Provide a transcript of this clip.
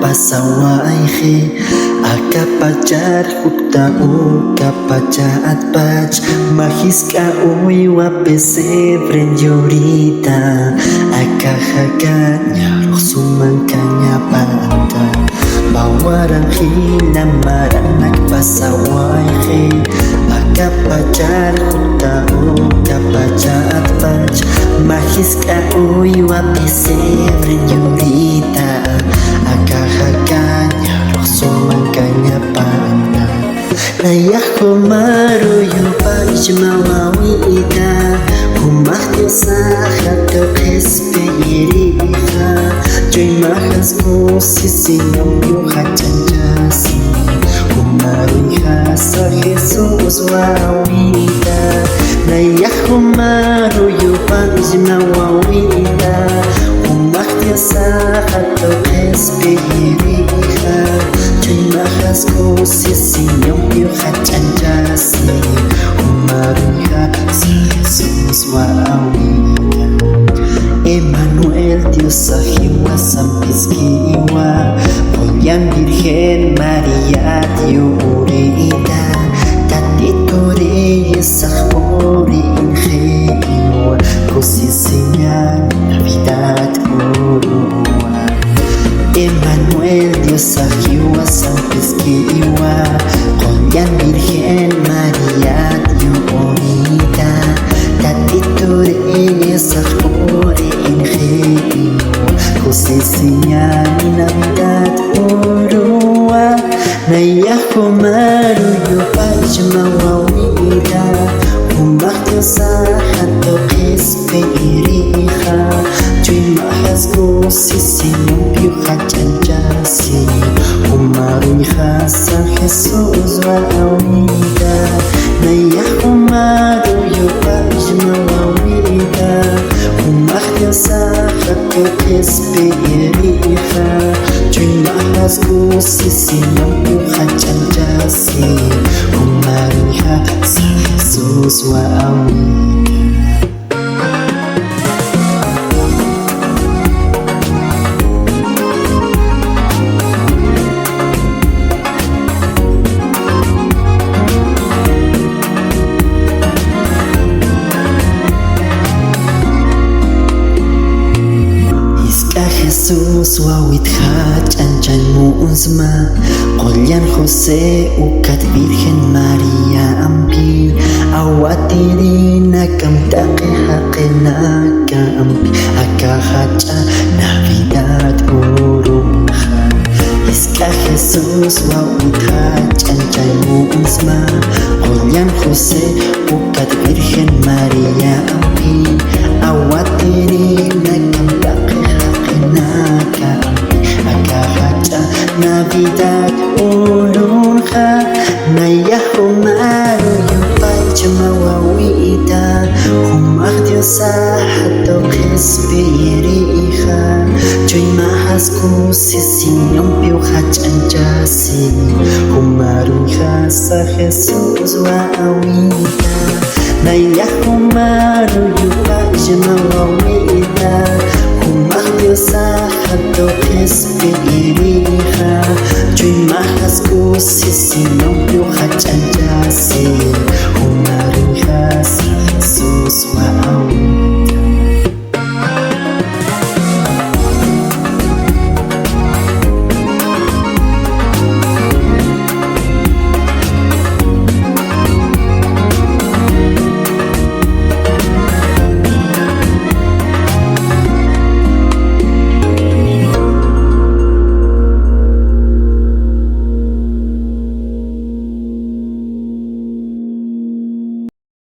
Pasaway akapajar hutau kapajaat pach mahiska uy wapesebren llorita akahaganya sumangkanya panta bawarang hinamaranak pasaway akapajar hutau kapajaat pach mahiska uy wapesebren llorita akahaganya sumangkanya panta nayah kumaru yupaj mawawita humahnya sahat kespeiriha joy mahas musisinyong yuhatan jasi kumaru hasa Jesus wawita nayah kumaru yupaj mawawita humahnya sahat kespeiriha joy mahas musisinyong yuhatan jasi kumaru hasa Jesus wawita Emmanuel Dios ahiwa sampiskiwa Poyan Virgen María diurita Tatitore yesahori ingewa Kusisinya Navidad urua Emmanuel Dios ahiwa sampiskiwa Poyan Virgen María diurita Tatitore yesahori Kusisinya Navidad urua nayah kumaru yupaj mawawita humahnya sahat kespeiriha joy mahas kusisinyong yuhatan jasi kumaru hasa Jesus wawita nayah kumaru yupaj mawawita humahnya sahat kespeiriha joy mahas kusisinyong yuhatan jasi kumaru hasa Jesus wawita Jesus wawit hachanchan mu'uzma Qolyan Jose ukat Virgen María ampi awatiri nakamtaqi haqinaka ampi akahacha Navidad uruha Iska Jesus wawit hachanchan mu'uzma Qolyan Jose ukat Virgen María ampi awatiri nakamtaqi akahacha Navidad ulunha nayah kumaru yupaj mawawita humah Dios sahat kespeiriha joy mahas kusisinyong yuhatan jasi kumaru hasa Jesus wawita nayah kumaru yupaj mawawita humah Dios sahat kespeiriha joy mahas kusisinyong yuhatan jasi kumaru hasa Jesus wawita